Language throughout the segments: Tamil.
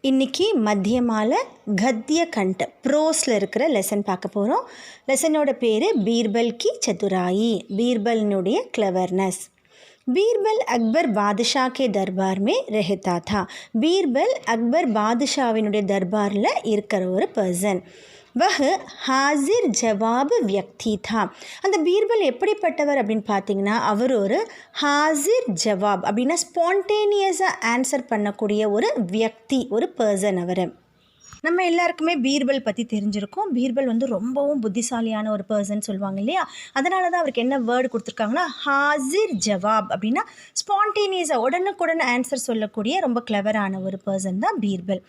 இன்றைக்கி மத்தியமால கத்திய கண்ட் ப்ரோஸில் இருக்கிற லெசன் பார்க்க போகிறோம். லெசனோட பேர் பீர்பல் கி சதுராயி, பீர்பலினுடைய கிளவர்னஸ். बीरबल अकबर बादशाह के दरबार में रहता था. बीरबल अकबर बादशाहविनुடைய दरबारिல் இருக்கிற ஒரு பர்சன். वह हाजिर जवाब व्यक्ति था. அந்த பீர்பல் எப்படிப்பட்டவர் அப்படின்னு பார்த்தீங்கன்னா, அவர் ஒரு ஹாசிர் ஜவாப் அப்படின்னா ஸ்பான்டேனியஸாக ஆன்சர் பண்ணக்கூடிய ஒரு வியக்தி, ஒரு பர்சன். அவர் நம்ம எல்லாருக்குமே பீர்பல் பற்றி தெரிஞ்சிருக்கும். பீர்பல் ரொம்பவும் புத்திசாலியான ஒரு பர்சன் சொல்லுவாங்க இல்லையா? அதனால தான் அவருக்கு என்ன வேர்டு கொடுத்துருக்காங்கன்னா ஹாசிர் ஜவாப் அப்படின்னா ஸ்பான்டேனியஸாக உடனுக்குடன் ஆன்சர் சொல்லக்கூடிய ரொம்ப கிளவரான ஒரு பர்சன் தான் பீர்பல்.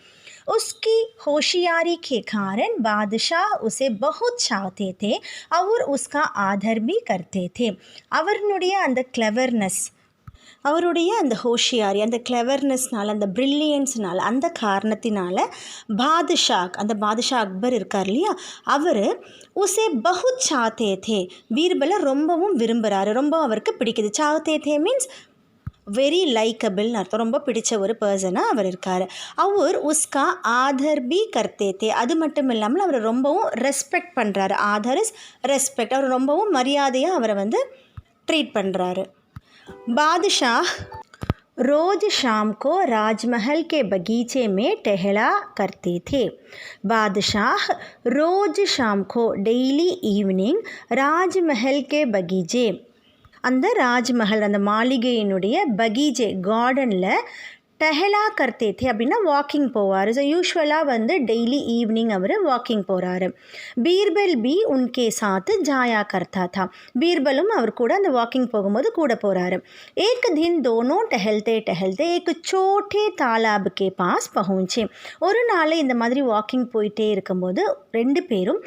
उसकी होशियारी के कारण बादशाह उसे बहुत चाहते थे और उसका आदर भी करते थे. அவருடைய அந்த கிளவர்னஸ், அவருடைய அந்த ஹோஷியாரி, அந்த கிளவர்னஸ்னால், அந்த பிரில்லியன்ஸ்னால், அந்த காரணத்தினால அந்த பாதுஷா அக்பர் இருக்கார் இல்லையா, அவர் உசே பஹுத் சாத்தே தே, பீர்பலை ரொம்பவும் விரும்புகிறாரு, ரொம்ப அவருக்கு பிடிக்குது. சாத்தே தே மீன்ஸ் வெரி லைக்கபிள்னு அர்த்தம், ரொம்ப பிடிச்ச ஒரு பர்சனாக அவர் இருக்கார். அவர் உஸ்கா ஆதர் பி கர்த்தே தே, அது மட்டும் இல்லாமல் அவர் ரொம்பவும் ரெஸ்பெக்ட் பண்ணுறாரு. ஆதர் இஸ் ரெஸ்பெக்ட், அவர் ரொம்பவும் மரியாதையாக அவரை ட்ரீட் பண்ணுறாரு. बादशाह रोज़ शाम को राजमहल के बगीचे में टहला करते थे. बादशाह रोज़ शाम को डेली इवनिंग राजमहल के बगीचे, அந்த ராஜ்மஹல் அந்த மாளிகையினுடைய பகீஜே கார்டனில் டெஹலா கர்த்தே தே அப்படின்னா வாக்கிங் போவார். ஸோ யூஸ்வலாக டெய்லி ஈவினிங் அவர் வாக்கிங் போகிறாரு. பீர்பல் பி உன்கே சாத்து ஜாயா கர்த்தா தா, பீர்பலும் அவர் கூட அந்த வாக்கிங் போகும்போது கூட போகிறாரு. ஏக் தின் தோனோ டெஹல்தே டெஹல்தே ஏக் சோட்டே தாலாப் கே பாஸ் பहुंचे. ஒரு நாள் இந்த மாதிரி வாக்கிங் போயிட்டே இருக்கும்போது ரெண்டு பேரும்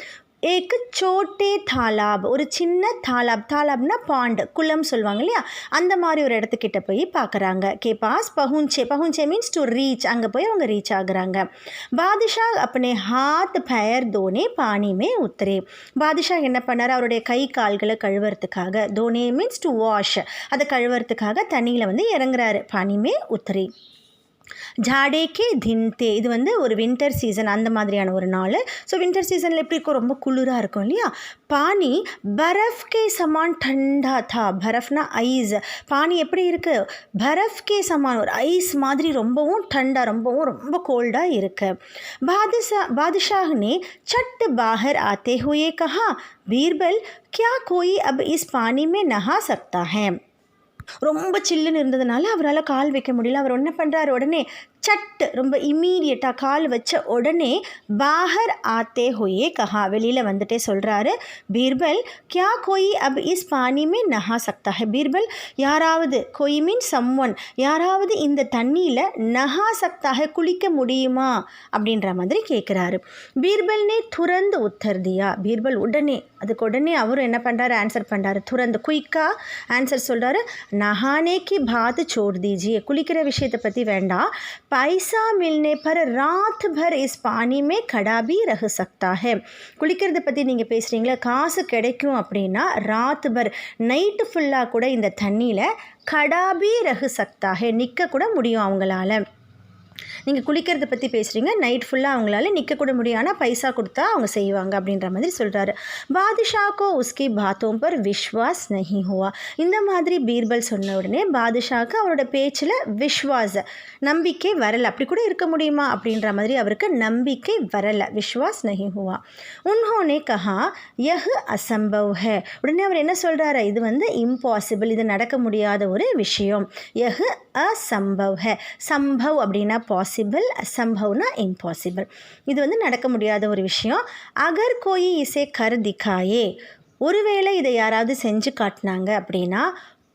ஏக்கு சோட்டே தாலாப், ஒரு சின்ன தாலாப், தாலாப்னா பாண்ட், குளம் சொல்லுவாங்க இல்லையா, அந்த மாதிரி ஒரு இடத்துக்கிட்ட போய் பார்க்குறாங்க. கே பாஸ் பहुंचे, பहुंचे மீன்ஸ் டு ரீச், அங்கே போய் அவங்க ரீச் ஆகுறாங்க. பாதுஷா अपने हाथ पैर धोने पानी में उतरे. பாதுஷா என்ன பண்ணார், அவருடைய கை கால்களை கழுவுறதுக்காக, தோனே மீன்ஸ் டு வாஷ், அதை கழுவுறதுக்காக தண்ணியில் இறங்குறாரு. பானிமே உத்தரி. ஜாடேக்கே தின்தே, இது ஒரு வின்டர் சீசன், அந்த மாதிரியான ஒரு நாள். ஸோ வின்டர் சீசனில் எப்படி இருக்கும், ரொம்ப குளிராக இருக்கும் இல்லையா. பானி பரஃப் கே சமான் டண்டா தா, பரஃப்னா ஐஸ், பானி எப்படி இருக்குது, பரஃப் கே சமான், ஒரு ஐஸ் மாதிரி ரொம்பவும் டண்டா, ரொம்ப கோல்டாக இருக்குது. बादशाह ने छट बाहर आते हुए कहा, बीरबल क्या कोई अब इस पानी में नहा सकता है. ரொம்ப சில்லுன்னு இருந்ததுனால அவரால் கால் வைக்க முடியல. அவர் என்ன பண்ணுறாரு, உடனே சட்டு, ரொம்ப இம்மீடியட்டாக கால் வச்ச உடனே பாஹர் ஆத்தே ஹோயே கஹா, வெளியில் வந்துட்டே சொல்கிறாரு, பீர்பல் கியா கோயி அப் இஸ் பானி மே நஹா சக்தா ஹை. பீர்பல் யாராவது, கோயி மீன் சம்ஒன், யாராவது இந்த தண்ணியில் நஹா சக்தா ஹை, குளிக்க முடியுமா அப்படின்ற மாதிரி கேட்குறாரு. பீர்பல் நே துரந்து உத்தர் தியா, பீர்பல் அதுக்கு உடனே அவரும் என்ன பண்ணுறாரு, ஆன்சர் பண்ணுறாரு. துரந்து குயிக்காக ஆன்சர் சொல்கிறாரு. நஹானே கி பாத் சோட் தீஜியே, குளிக்கிற விஷயத்தை பற்றி வேண்டாம், पैसा मिलने पर रात भर इस पानी में खड़ा भी रह सकता है. குளிக்கிறத பற்றி நீங்கள் பேசுகிறீங்களா, காசு கிடைக்கும் அப்படின்னா ராத் பர், நைட்டு ஃபுல்லாக கூட இந்த தண்ணியில் खड़ा भी रह सकता है, நிற்க கூட முடியும் அவங்களால. நீங்கள் குளிக்கிறத பற்றி பேசுகிறீங்க, நைட் ஃபுல்லாக அவங்களால நிற்கக்கூட முடியும், ஆனால் பைசா கொடுத்தா அவங்க செய்வாங்க அப்படின்ற மாதிரி சொல்கிறாரு. பாதுஷாக்கோ உஸ்கி பாத்தோம் பர் விஸ்வாஸ் நஹி ஹுவா. இந்த மாதிரி பீர்பல் சொன்ன உடனே பாதுஷாவுக்கு அவரோட பேச்சில் விஸ்வாஸ், நம்பிக்கை வரலை. அப்படி கூட இருக்க முடியுமா அப்படின்ற மாதிரி அவருக்கு நம்பிக்கை வரலை, விஸ்வாஸ் நஹி ஹுவா. உன்ஹோனே கஹா யஹ் அசம்பவ் ஹை. உடனே அவர் என்ன சொல்கிறாரு, இது இம்பாசிபிள், இது நடக்க முடியாத ஒரு விஷயம். யஹ் அசம்பவ் ஹை, சம்பவ் அப்படின்னா பாசிபிள், அசம்பவ்னா இம்பாசிபிள், இது நடக்க முடியாத ஒரு விஷயம். அகர் கோயி இசே கர் திக்காயே, ஒருவேளை இதை யாராவது செஞ்சு காட்டினாங்க அப்படின்னா,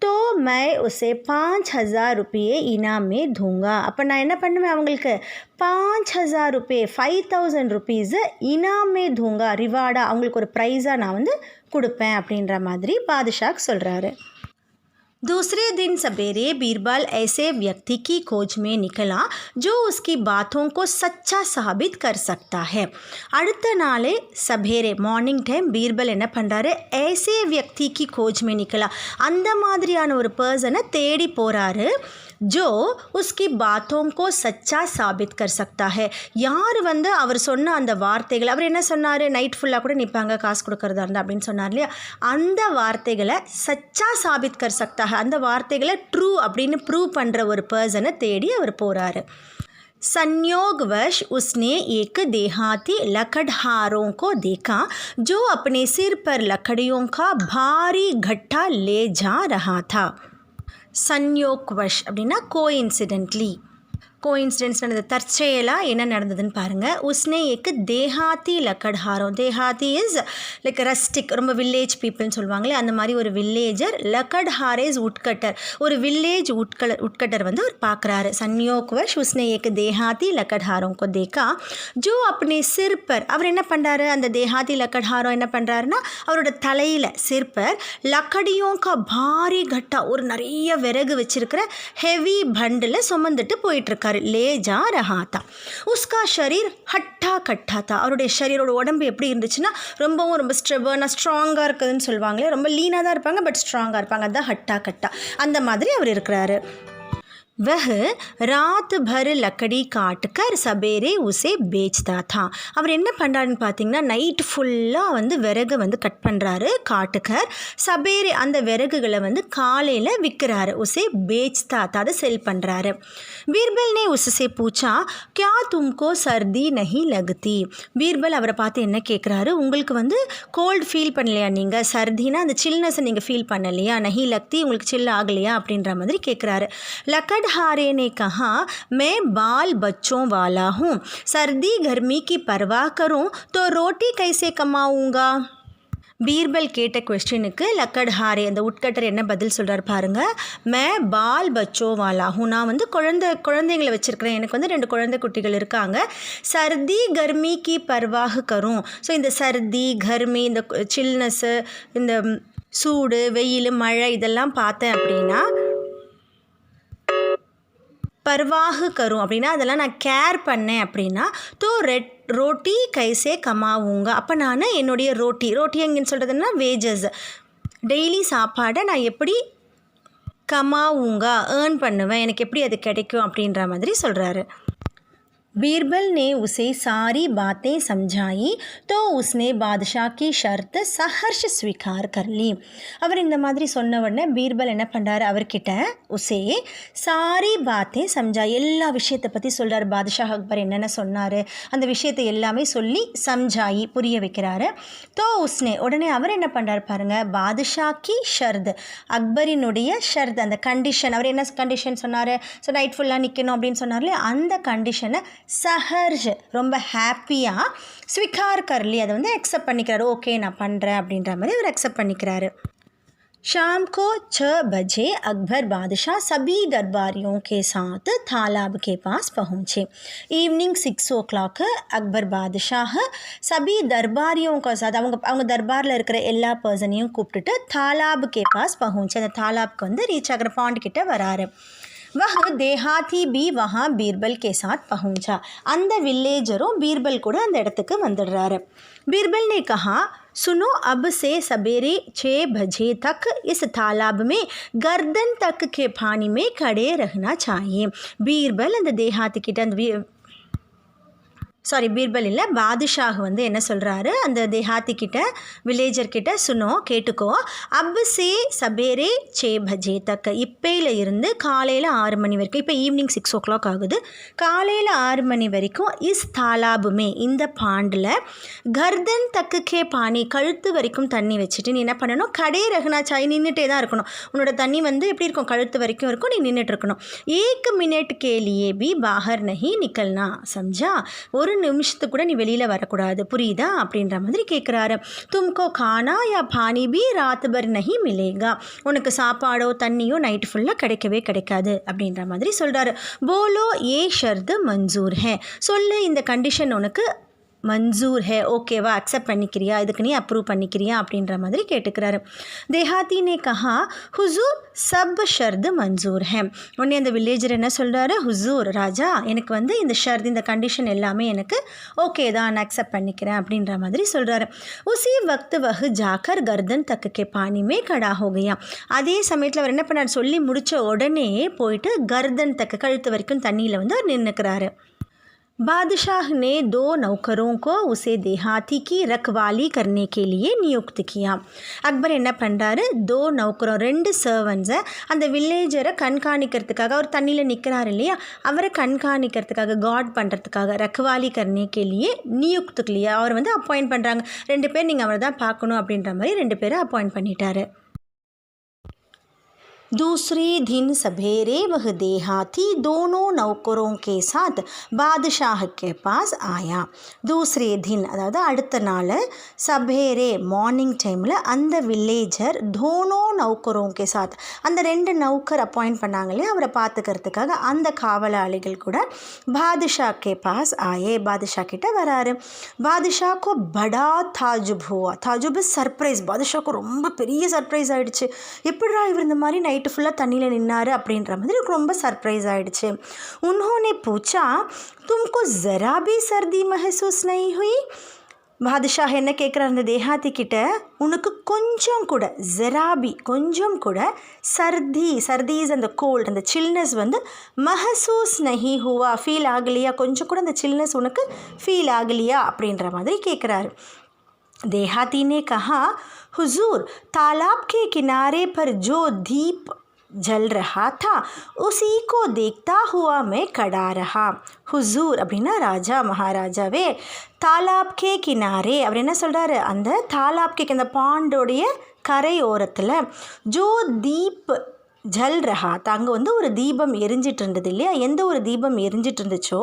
तो मैं उसे 5000 रुपये इनाम में दूंगा. அப்போ நான் என்ன பண்ணுவேன், அவங்களுக்கு 5000 रुपये, 5000 रुपीज़ इनाम में दूंगा, ரிவார்டாக அவங்களுக்கு ஒரு ப்ரைஸாக நான் கொடுப்பேன் அப்படின்ற மாதிரி பாதுஷாக்கு சொல்கிறாரு. दूसरे दिन सवेरे बीरबल ऐसे व्यक्ति की खोज में निकला जो उसकी बातों को सच्चा साबित कर सकता है. அடுத்த நாளே சபேரே மார்னிங் டைம் பீர்பல் என்ன பண்ணுறாரு, ऐसे व्यक्ति की खोज में निकला, அந்த மாதிரியான ஒரு பர்சனை தேடி போகிறாரு. जो उसकी बातों को सच्चा साबित कर सकता है. யார் வந்து அவர் சொன்ன அந்த வார்த்தைகள், அவர் என்ன சொன்னார், நைட் ஃபுல்லாக கூட நிற்பாங்க காசு கொடுக்கறதா இருந்தால் அப்படின்னு சொன்னார் இல்லையா, அந்த வார்த்தைகளை சச்சா சாபித் கர் சக்தா है, அந்த வார்த்தைகளை ட்ரூ அப்படின்னு ப்ரூவ் பண்ணுற ஒரு பர்சனை தேடி அவர் போகிறாரு. संयोगवश उसने एक देहाती लकड़हारों को देखा जो अपने सिर पर लकड़ियों का भारी गट्ठा ले जा रहा था. संयोगवश அப்படின்னா கோஇன்சிடென்ட்லி, கோஇன்சிடென்ஸ் நடந்தது, தற்செயலாக என்ன நடந்ததுன்னு பாருங்கள். உஸ்னே எக்கு தேஹாத்தி லக்கட்ஹாரம், தேஹாத்தி இஸ் லைக் ரஸ்டிக், ரொம்ப வில்லேஜ் பீப்புள்னு சொல்லுவாங்களே அந்த மாதிரி ஒரு வில்லேஜர். லக்கட்ஹார் இஸ் உட்கட்டர், ஒரு வில்லேஜ் உட்கட்டர் வந்து அவர் பார்க்குறாரு. சன்யோக்வஷ் உஸ்னே எக்கு தேஹாத்தி லக்கட்ஹாரம் கோ தேக்கா ஜோ அப்னே சிற்பர், அவர் என்ன பண்ணுறாரு, அந்த தேஹாத்தி லக்கட்ஹாரம் என்ன பண்ணுறாருன்னா அவரோட தலையில் சிற்பர் லக்கடியோं का भारी गट्टा, ஒரு நிறைய விறகு வச்சிருக்கிற ஹெவி பண்டில் சுமந்துட்டு போயிட்டுருக்காரு. ले जा रहा था. उसका शरीर हट्टा कट्टा था. அவருடைய ஷரீரோட உடம்பு எப்படி இருந்துச்சுன்னா ரொம்ப ஸ்ட்ரெபர்னாக ஸ்ட்ராங்காக இருக்குதுன்னு சொல்லுவாங்களே, ரொம்ப லீனாக தான் இருப்பாங்க பட் ஸ்ட்ராங்காக இருப்பாங்க, அதுதான் ஹட்டா கட்டா, அந்த மாதிரி அவர் இருக்கிறாரு. वह रात भर लकड़ी काट कर सवेरे उसे बेचता था. அவர் என்ன பண்ணுறாருன்னு பார்த்தீங்கன்னா நைட் ஃபுல்லாக வந்து விறகு வந்து கட் பண்ணுறாரு, காட்டுக்கர் சபேரே அந்த விறகுகளை வந்து காலையில் விற்கிறாரு. உசே बेचता था, அதை செல் பண்ணுறாரு. बीरबल ने उससे पूछा क्या तुमको सर्दी नहीं लगती. பீர்பல் அவரை பார்த்து என்ன கேட்குறாரு, உங்களுக்கு வந்து கோல்டு ஃபீல் பண்ணலையா, நீங்கள் சர்தினா அந்த சில்னஸை நீங்கள் ஃபீல் பண்ணலையா, நஹி லக்தி உங்களுக்கு சில் ஆகலையா அப்படின்ற மாதிரி கேட்குறாரு. लकड़हारे ने कहा मैं बाल बच्चों वाला हूँ, सर्दी गर्मी की परवाह करूँ तो रोटी कैसे कमाऊँगा. பீர்பல் கேட்ட கொஸ்டினுக்கு லக்கட்ஹாரே அந்த உட்கட்டர் என்ன பதில் சொல்கிறார் பாருங்கள். மே பால் பச்சோ வாலா ஹூ, நான் வந்து குழந்தைங்களை வச்சுருக்கிறேன், எனக்கு வந்து 2 குழந்தை குட்டிகள் இருக்காங்க. சர்தி கர்மி கி பர்வாஹ் கரும். ஸோ இந்த சர்தி கர்மி, இந்த சில்னஸ்ஸு, இந்த சூடு வெயில் மழை இதெல்லாம் பார்த்தேன் அப்படின்னா பர்வாஹு கரும் அப்படின்னா அதெல்லாம் நான் கேர் பண்ணேன் அப்படின்னா தோ ரோட்டி கைசே கமாவுங்க, அப்போ நான் என்னுடைய ரோட்டி எங்கன்னு சொல்கிறதுன்னா வேஜஸ், டெய்லி சாப்பாடை நான் எப்படி கமாவுங்க ஏர்ன் பண்ணுவேன், எனக்கு எப்படி அது கிடைக்கும் அப்படின்ற மாதிரி சொல்கிறாரு. बीरबल ने उसे सारी बातें समझाई तो उसने बादशाह की शर्त सहर्ष स्वीकार कर ली. அவர் இந்த மாதிரி சொன்ன உடனே பீர்பல் என்ன பண்ணுறாரு, அவர்கிட்ட உசே சாரி பாத்தே சம்ஜா, எல்லா விஷயத்தை பற்றி சொல்கிறார். பாதுஷா அக்பர் என்னென்ன சொன்னார் அந்த விஷயத்தை எல்லாமே சொல்லி சம்ஜாயி புரிய வைக்கிறாரு. தோ உஸ்னே, உடனே அவர் என்ன பண்ணுறாரு பாருங்கள், பாதுஷா கி ஷர்த், அக்பரினுடைய ஷர்த் அந்த கண்டிஷன், அவர் என்ன கண்டிஷன் சொன்னார், ஸோ நைட் ஃபுல்லாக நிற்கணும் அப்படின்னு சொன்னார்லே அந்த கண்டிஷனை சஹர்ஷ் ரொம்ப ஹாப்பியாக ஸ்வீகார் கர்லி, அதை வந்து அக்செப்ட் பண்ணிக்கிறாரு. ஓகே நான் பண்ணுறேன் அப்படின்ற மாதிரி அவர் அக்செப்ட் பண்ணிக்கிறாரு. शाम को 6 बजे अकबर बादशाह सभी दरबारियों के साथ तालाब के पास पहुँचे. ஈவினிங் 6 o'clock அக்பர் பாதுஷாஹ் சபி தர்பாரியோं का साथ அவங்க தர்பாரில் இருக்கிற எல்லா பர்சனையும் கூப்பிட்டுட்டு தாலாப் கே பாஸ் பहुँचे, அந்த தாலாப்க்கு வந்து ரீச் ஆகிற பாண்ட் கிட்ட வராரு. वह देहाती भी वहाँ बीरबल के साथ पहुँचा. அந்த வில்லேஜரும் பீர்பல் கூட அந்த இடத்துக்கு வந்துடுறாரு. बीरबल ने कहा सुनो अब से सवेरे 6 बजे तक इस तालाब में गर्दन तक के पानी में खड़े रहना चाहिए. बीरबल அந்த தேஹாத்தி கிட்ட அந்த பீர்பல் இல்லை பாதுஷாஹ் வந்து என்ன சொல்கிறாரு, அந்த தேஹாத்தி கிட்ட வில்லேஜர் கிட்ட சுனோ கேட்டுக்கோ, அப் சே சபேரே 6 பஜே தக், இப்பையில் இருந்து காலையில் 6 மணி வரைக்கும், இப்போ ஈவினிங் 6 o'clock ஆகுது, காலையில் 6 மணி வரைக்கும் இஸ் தாலாபுமே இந்த பாண்டில் கர்தன் தக்குக்கே பானி, கழுத்து வரைக்கும் தண்ணி வச்சுட்டு நீ என்ன பண்ணணும், கடே ரகுனா சாய், நின்றுட்டே தான் இருக்கணும். உன்னோட தண்ணி வந்து எப்படி இருக்கும், கழுத்து வரைக்கும் இருக்கும், நீ நின்றுட்டு இருக்கணும். 1 மினிட் கேலியே பி பாகர் நஹி நிக்கல்னா, சம்ஜா, ஒரு நிமிஷத்துக்கு கூட நீ வெளியில் வரக்கூடாது, புரியுதா அப்படின்ற மாதிரி கேட்குறாரு. தும்கோ கானா யா பானி பி ராத் பர் நஹி மிலேகா, உனக்கு சாப்பாடோ தண்ணியோ நைட்டு ஃபுல்லாக கிடைக்கவே கிடைக்காது அப்படின்ற மாதிரி சொல்கிறாரு. போலோ ஏ ஷர்து மன்சூர் ஹே, சொல்லு இந்த கண்டிஷன் உனக்கு मंजूर है, ஓகேவா, அக்செப்ட் பண்ணிக்கிறியா, இதுக்கு நீ அப்ரூவ் பண்ணிக்கிறியா அப்படின்ற மாதிரி கேட்டுக்கிறாரு. தேஹாத்தி ने कहा हुजूर सब शर्त मंजूर है. உடனே அந்த வில்லேஜர் என்ன சொல்கிறாரு, ஹுசூர் ராஜா, எனக்கு வந்து இந்த ஷர்த், இந்த கண்டிஷன் எல்லாமே எனக்கு ஓகே தான், நான் அக்செப்ட் பண்ணிக்கிறேன் அப்படின்ற மாதிரி சொல்கிறாரு. உசி வக்த் வஹ் ஜாக்கர் கர்தன் தக்குக்கே பானி மே கடா ஹோ கயா. அதே சமயத்தில் அவர் என்ன பண்ணார், சொல்லி முடித்த உடனே போயிட்டு கர்தன் தக்கு, கழுத்து வரைக்கும் தண்ணியில் வந்து அவர் நின்றுக்கிறாரு. बादशाह ने 2 नौकरों को उसे देहाती की रखवाली करने के लिए नियुक्त किया. அக்பர் என்ன பண்ணுறாரு, 2 நௌக்கரும் 2 சர்வன்ஸை அந்த வில்லேஜரை கண்காணிக்கிறதுக்காக, அவர் தண்ணியில் நிற்கிறாரு இல்லையா, அவரை கண்காணிக்கிறதுக்காக, காட் பண்ணுறதுக்காக, ரக்வாலி கர்னே के लिए नियुक्त किया, அவர் வந்து அப்பாயிண்ட் பண்ணுறாங்க. 2 பேர் நீங்கள் அவரை தான் பார்க்கணும் அப்படின்ற மாதிரி 2 பேரை அப்பாயிண்ட் பண்ணிட்டாரு. दूसरे दिन सवेरे वह देहाती दोनों नौकरों के साथ बादशाह के पास आया. दूसरे दिन அதாவது அடுத்த நாள் சபேரே மார்னிங் டைமில் அந்த வில்லேஜர் தோனோ நௌக்கரோं के साथ, அந்த 2 நௌக்கர் அப்பாயிண்ட் பண்ணாங்களே அவரை பார்த்துக்கிறதுக்காக அந்த காவலாளிகள் கூட பாதுஷா கே பாஸ் ஆயே, பாதுஷா கிட்ட வராரு. பாதுஷா கோ படா தாஜுப் ஹுவா. தாஜுப் சர்ப்ரைஸ். பாதுஷாவுக்கு ரொம்ப பெரிய சர்ப்ரைஸ் ஆகிடுச்சு. எப்படிடா இவர் இந்த மாதிரி நைட்டு ஃபுல்லாக தண்ணியில் நின்னார் அப்படின்ற மாதிரி ரொம்ப சர்ப்ரைஸ் ஆகிடுச்சு. உன்ஹோனே பூச்சா தும்கோ ஜரா பி சர்தி மஹசூஸ் நஹி ஹுயி. பாதுஷாஹ் என்ன கேட்குறாரு அந்த தேஹாத்தி கிட்ட, உனக்கு கொஞ்சம் கூட, ஜெராபி கொஞ்சம் கூட, சர்தீஸ் அந்த கோல்டு, அந்த சில்னஸ் வந்து மஹசூஸ் நஹி ஹுவா, ஃபீல் ஆகலையா, கொஞ்சம் கூட அந்த சில்னஸ் உனக்கு ஃபீல் ஆகலையா அப்படின்ற மாதிரி கேட்குறாரு. देहाती ने कहा हुजूर तालाब के किनारे पर जो दीप जल रहा था उसी को देखता हुआ मैं खड़ा रहा. हुजूर அப்படின்னா ராஜா, மகாராஜாவே, தாலாப் கே கினாரே, அவர் என்ன சொல்கிறாரு, அந்த தாலாப் கே, அந்த பாண்டோடைய கரை ஓரத்தில் ஜோ தீப் ஜல் ரஹா, அங்கே வந்து ஒரு தீபம் எரிஞ்சிட்டு இருந்தது இல்லையா, எந்த ஒரு தீபம் எரிஞ்சிட்டு இருந்துச்சோ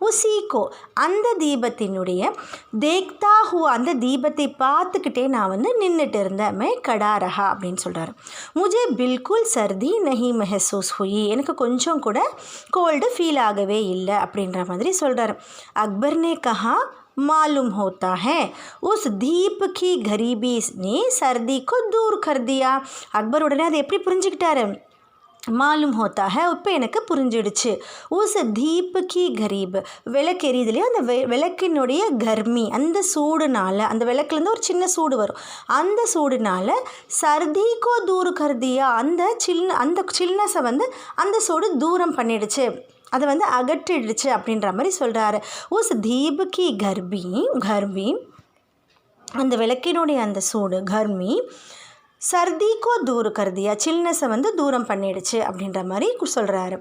உசிக்கோ, அந்த தீபத்தினுடைய தேக்தா ஹுவா, அந்த தீபத்தை பார்த்துக்கிட்டே நான் வந்து நின்றுட்டு இருந்தேன். மே கடா ரஹா அப்படின்னு சொல்கிறாரு. முஜே பில்குல் சர்தி நஹி மெஹசூஸ் ஹுயி, எனக்கு கொஞ்சம் கூட கோல்டு ஃபீல் ஆகவே இல்லை அப்படின்ற மாதிரி சொல்கிறாரு. அக்பர் ने कहा मालूम होता है उस दीप की गरीबी ने सर्दी को दूर कर दिया. அக்பர் உடனே அதை எப்படி புரிஞ்சுக்கிட்டாரு, மாலும் ஹோத்தா ஹே, இப்போ எனக்கு புரிஞ்சிடுச்சு. உஸ் தீப் கி கரீப், விளக்கு எரியுதுலையோ அந்த விளக்கினுடைய கர்மி, அந்த சூடுனால, அந்த விளக்குலேருந்து ஒரு சின்ன சூடு வரும், அந்த சூடுனால சர்திக்கோ தூர் கர்தியா, அந்த சில்னஸை வந்து அந்த சூடு தூரம் பண்ணிடுச்சு, அதை வந்து அகற்றிடுச்சு அப்படின்ற மாதிரி சொல்கிறாரு. உஸ் தீப் கி கர்மி, அந்த விளக்கினுடைய அந்த சூடு கர்மி சர்திக்கோ தூர் கர்தியா, சில்னஸை வந்து தூரம் பண்ணிடுச்சு அப்படின்ற மாதிரி சொல்கிறாரு.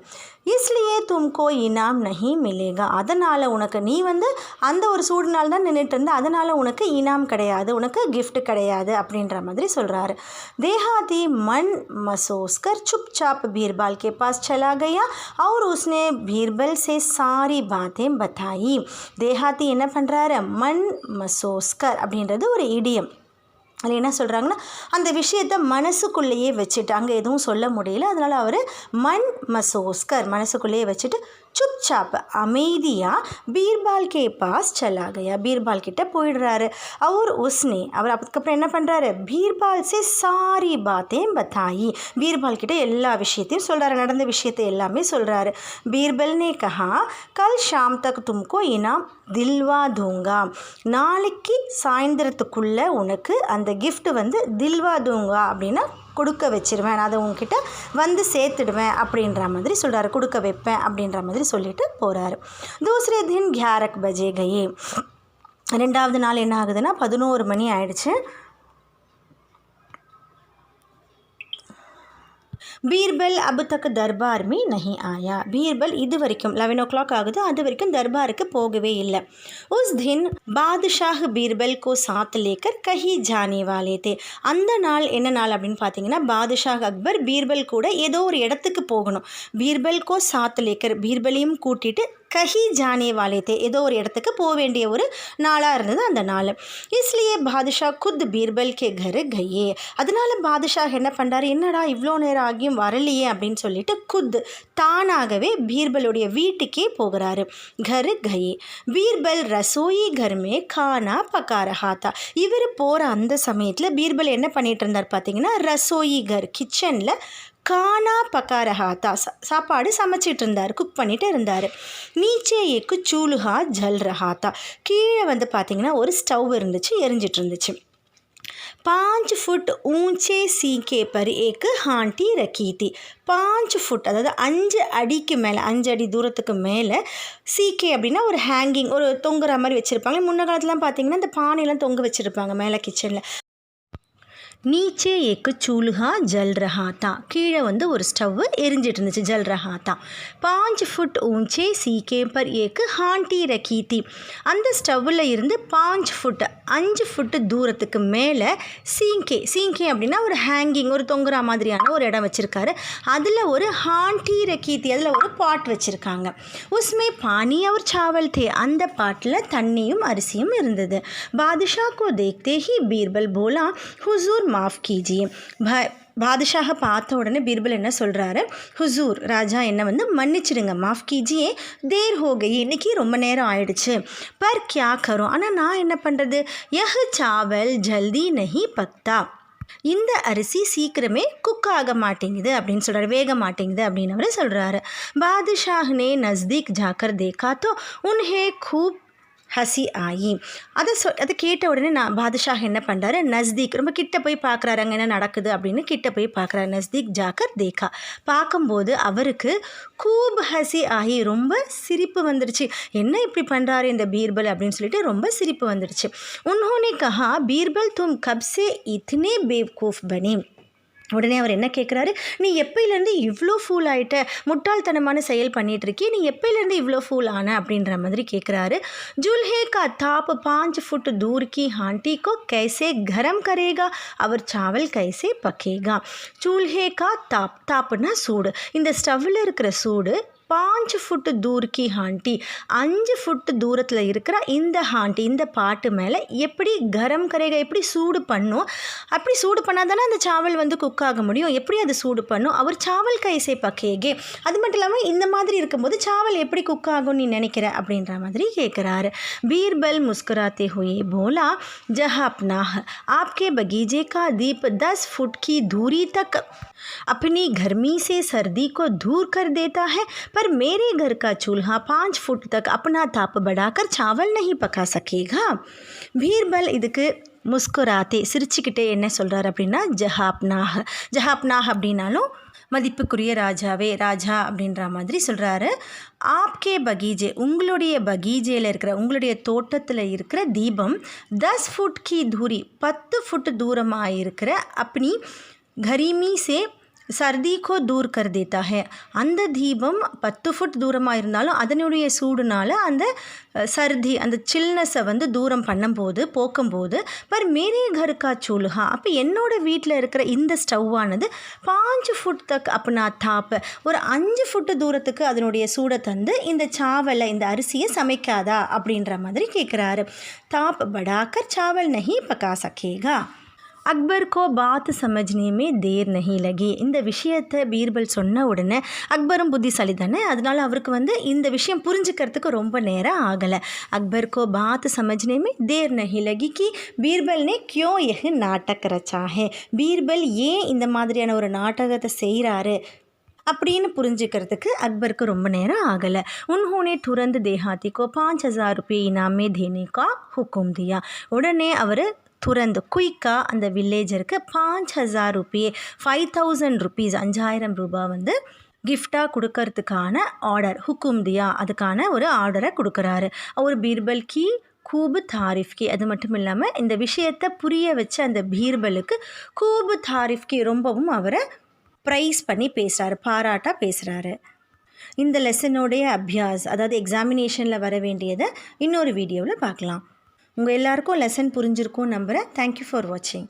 இஸ்லியே தும்கோ இனாம் நஹி மிலேகா, அதனால் உனக்கு, நீ வந்து அந்த ஒரு சூடுனால் தான் நின்றுட்டு இருந்த, அதனால் உனக்கு இனாம் கிடையாது, உனக்கு கிஃப்ட் கிடையாது அப்படின்ற மாதிரி சொல்கிறாரு. தேஹாதி मन महसूस कर चुपचाप बीरबल के पास चला गया और उसने बीरबल से सारी बातें बताई. தேஹாத்தி என்ன பண்ணுறாரு, मन महसूस कर அப்படின்றது ஒரு இடியம். அதில் என்ன சொல்கிறாங்கன்னா, அந்த விஷயத்தை மனசுக்குள்ளேயே வச்சுட்டு, அங்கே எதுவும் சொல்ல முடியல, அதனால் அவர் மன் மசோஸ்கர், மனசுக்குள்ளேயே வச்சுட்டு சுப்சாப் அமைதியாக பீர்பால் கே பாஸ் சலா கயா, பீர்பால் கிட்ட போயிடுறாரு. அவர் உஸ்னே, அவர் அதுக்கப்புறம் என்ன பண்ணுறாரு, பீர்பால் சே சாரி பாத்தேன் பத்தாயி, பீர்பால் கிட்ட எல்லா விஷயத்தையும் சொல்கிறாரு, நடந்த விஷயத்தை எல்லாமே சொல்கிறாரு. பீர்பல் நே கஹா கல் ஷாம் தக் தும்கோ இனாம் தில்வா தூங்கா, நாளைக்கு சாயந்தரத்துக்குள்ளே உனக்கு அந்த கிஃப்ட் வந்து தில்வா தூங்கா அப்படின்னா கொடுக்க வச்சிருவேன், நான் அதை உங்ககிட்ட வந்து சேர்த்துடுவேன் அப்படின்ற மாதிரி சொல்கிறாரு, கொடுக்க வைப்பேன் அப்படின்ற மாதிரி சொல்லிட்டு போகிறாரு. தூசரே தின் 11 பஜே கயே, 2வது நாள் என்ன ஆகுதுன்னா 11 மணி ஆயிடுச்சு. பீர்பல் அபு தக் தர்பார் மீ நஹி ஆயா, பீர்பல் இது வரைக்கும் 11 o'clock ஆகுது, அது வரைக்கும் தர்பாருக்கு போகவே இல்லை. உஸ் தின் பாதுஷாஹ் பீர்பல் கோ சாத் லேக்கர் கஹி ஜானே வாலே தே, அந்த நாள் என்ன நாள் அப்படின்னு பார்த்தீங்கன்னா, பாதுஷாஹ் அக்பர் பீர்பல் கூட ஏதோ ஒரு இடத்துக்கு போகணும். பீர்பல் கோ சாத் லேக்கர், பீர்பலையும் கூட்டிகிட்டு कहीं जाने वाले थे ஏதோ ஒரு இடத்துக்கு போக வேண்டிய ஒரு நாளாக இருந்தது அந்த நாள். इसलिए बादशाह खुद बीरबल के घर गए. அதனால பாதுஷாஹ் என்ன பண்ணுறாரு, என்னடா இவ்வளோ நேரம் ஆகியும் வரலையே அப்படின்னு சொல்லிட்டு குத் தானாகவே பீர்பலுடைய வீட்டுக்கே போகிறாரு. घर गए. बीरबल रसोई घर में खाना पका रहा था. இவர் போகிற அந்த சமயத்தில் பீர்பல் என்ன பண்ணிட்டு இருந்தார் பார்த்தீங்கன்னா, ரசோயி கர் கிச்சனில் கானா பக்கா ரஹாத்தா சாப்பாடு சமைச்சிட்டு இருந்தார், குக் பண்ணிட்டு இருந்தார். நீச்சே ஏக்கு சூலுஹா ஜல் ரஹாத்தா. கீழே வந்து பார்த்திங்கன்னா ஒரு ஸ்டவ் இருந்துச்சு, எரிஞ்சிட்டு இருந்துச்சு. 5 फुट ऊंचे सीके पर एक हांटी रखी थी. 5 फुट அதாவது 5 அடிக்கு மேலே, 5 அடி தூரத்துக்கு மேலே சீக்கே அப்படின்னா ஒரு ஹேங்கிங், ஒரு தொங்குற மாதிரி வச்சுருப்பாங்க. முன்ன காலத்துலாம் பார்த்திங்கன்னா இந்த பானையெல்லாம் தொங்க வச்சுருப்பாங்க மேலே கிச்சனில். நீச்சே ஏக்கு சூலுஹா ஜல் ரஹா தா. கீழே வந்து ஒரு ஸ்டவ்வு எரிஞ்சிட்டு இருந்துச்சு, ஜல் ரஹா தா. 5 फुट ஊஞ்சே சீக்கே பர் ஏக்கு ஹாண்டி ரக்கி தி. அந்த ஸ்டவ்வில் இருந்து 5 ஃபுட் 5 ஃபுட்டு தூரத்துக்கு மேலே சீங்கே அப்படின்னா ஒரு ஹேங்கிங், ஒரு தொங்குற மாதிரியான ஒரு இடம் வச்சுருக்காரு. அதில் ஒரு ஹாண்டி ரக்கி தி, அதில் ஒரு பாட் வச்சுருக்காங்க. உஸ்மே பானி அவர் சாவல் தே. அந்த பாட்டில் தண்ணியும் அரிசியும் இருந்தது. பாதுஷா கோ தேக்தே ஹி பீர்பல் போலா, ஹுசூர் மாஃப் கீஜியே. பாதுஷாக பார்த்த உடனே பீர்பல் என்ன சொல்கிறாரு, ஹுசூர் ராஜா என்னை வந்து மன்னிச்சிடுங்க, மாஃப் கீஜியே, தேர் ஹோகை, இன்றைக்கி ரொம்ப நேரம் ஆயிடுச்சு. பர் கியா கரும், ஆனால் நான் என்ன பண்ணுறது, யஹ் சாவல் ஜல்தி நஹி பக்தா. இந்த அரிசி சீக்கிரமே குக் ஆக மாட்டேங்குது அப்படின்னு சொல்கிறாரு, வேக மாட்டேங்குது அப்படின்னு அவர் சொல்கிறாரு. பாதுஷாஹ்னே நஸ்தீக் ஜாக்கர் தேக்கா தோ உன்ஹே கூப் ஹசி ஆயி. அதை கேட்ட உடனே பாதுஷாஹ் என்ன பண்ணுறாரு, நஸ்தீக் ரொம்ப கிட்ட போய் பார்க்குறாரு, அங்கே என்ன நடக்குது அப்படின்னு கிட்ட போய் பார்க்குறாரு. நஸ்தீக் ஜாக்கர் தேக்கா. பார்க்கும்போது அவருக்கு கூப் ஹசி ஆகி, ரொம்ப சிரிப்பு வந்துடுச்சு. என்ன இப்படி பண்ணுறாரு இந்த பீர்பல் அப்படின்னு சொல்லிட்டு ரொம்ப சிரிப்பு வந்துடுச்சு. உன்ஹோனே கஹா பீர்பல் தும் கப்சே இத்னே பேவ்கூஃப் பனி. உடனே அவர் என்ன கேட்குறாரு, நீ எப்போலேருந்து இவ்வளோ ஃபூல் ஆகிட்ட, முட்டாள்தனமான செயல் பண்ணிகிட்ருக்கே, நீ எப்போலேருந்து இவ்வளோ ஃபூல் ஆன அப்படின்ற மாதிரி கேட்குறாரு. ஜுல்ஹே கா தாப் 5 फुट दूर की हांडी को कैसे गरम करेगा, அவர் சாவல் கைசே பக்கேகா. चूल्हे का தாப், தாப்புனா சூடு. இந்த ஸ்டவ்வில் இருக்கிற சூடு 5 फुट दूर की हांडी, 5 फुट தூரத்தில் இருக்கிற இந்த ஹாண்டி, இந்த பாட்டு மேலே எப்படி கரம் கரைக, எப்படி சூடு பண்ணும், அப்படி சூடு பண்ணால் தானே அந்த சாவல் வந்து குக் ஆக முடியும், எப்படி அது சூடு பண்ணும், அவர் சாவல் கைசே பக்கேகே. அது மட்டும் இல்லாமல் இந்த மாதிரி இருக்கும்போது சாவல் எப்படி குக் ஆகும் நீ நினைக்கிற அப்படின்ற மாதிரி கேட்குறாரு. பீர்பல் முஸ்குராते हुए बोला, जहाँ अपना आपके बगीचे का दीप 10 फुट की दूरी तक अपनी गर्मी से सर्दी को दूर कर देता है, पर मेरे घर का चूल्हा 5 फुट तक अपना ताप बढ़ाकर चावल नहीं पका सकेगा. பீர்பல் இதுக்கு முஸ்குராத்தே சிரிச்சுக்கிட்டே என்ன சொல்கிறார் அப்படின்னா, ஜஹாப்னாஹ் அப்படின்னாலும் மதிப்புக்குரிய ராஜாவே, ராஜா அப்படின்ற மாதிரி சொல்கிறாரு. ஆப்கே பகீஜே, உங்களுடைய பகீஜேயில் இருக்கிற, உங்களுடைய தோட்டத்தில் இருக்கிற தீபம் 10 फुट की दूरी 10 ஃபுட் தூரமாக இருக்கிற அப்படி கரிமி சே சர்திக்கோ தூர் கர் தேத்தா ஹே. அந்த தீபம் 10 ஃபுட் தூரமாக இருந்தாலும் அதனுடைய சூடுனால் அந்த சர்தி, அந்த சில்னஸை வந்து தூரம் பண்ணும்போது, போக்கும்போது, பர் மேரே கருக்கா சூலுஹா, அப்போ என்னோடய வீட்டில் இருக்கிற இந்த ஸ்டவ்வானது 5 ஃபுட் தக் அப்பனா தாப்பு, ஒரு 5 ஃபுட்டு தூரத்துக்கு அதனுடைய சூடை தந்து இந்த சாவலை, இந்த அரிசியை சமைக்காதா அப்படின்ற மாதிரி கேட்குறாரு. தாப் படாக்கர் சாவல் நஹி பக்கா சக்கேகா. அக்பர் கோ பாத் சமஜ்னே தேர் நஹி லகி. இந்த விஷயத்தை பீர்பல் சொன்ன உடனே, அக்பரும் புத்திசாலி தானே, அதனால் அவருக்கு வந்து இந்த விஷயம் புரிஞ்சுக்கிறதுக்கு ரொம்ப நேரம் ஆகலை. அக்பர் கோ பாத் சமஜ்னே தேர் நஹி லகி கி பீர்பல் நே கியோ யஹ் நாட்டக் ரச்சா ஹே. பீர்பல் ஏன் இந்த மாதிரியான ஒரு நாடகத்தை செய்கிறாரு அப்படின்னு புரிஞ்சுக்கிறதுக்கு அக்பருக்கு ரொம்ப நேரம் ஆகலை. உன்ஹோனே துரந்து தேஹாத்தி கோ 5000 रुपये इनामे देने का हुक्म दिया. உடனே அவர் துரந்து குயிக்காக அந்த வில்லேஜருக்கு 5000 रुपये 5000 rupees 5000 ரூபாய் வந்து கிஃப்டாக கொடுக்கறதுக்கான ஆர்டர், ஹுக்கும் தியா, அதுக்கான ஒரு ஆர்டரை கொடுக்குறாரு. அவர் பீர்பல் கி கூபு தாரிஃப்கி. அது மட்டும் இல்லாமல் இந்த விஷயத்தை புரிய வச்ச அந்த பீர்பலுக்கு கூபு தாரிஃப்கி, ரொம்பவும் அவரை ப்ரைஸ் பண்ணி பேசுகிறாரு, பாராட்டாக பேசுகிறாரு. இந்த லெசனோடைய அபியாஸ், அதாவது எக்ஸாமினேஷனில் வர வேண்டியதை இன்னொரு வீடியோவில் பார்க்கலாம். உங்கள் எல்லாருக்கும் லெசன் புரிஞ்சிருக்கும் நம்புகிறேன். தேங்க்யூ ஃபார் வாட்சிங்.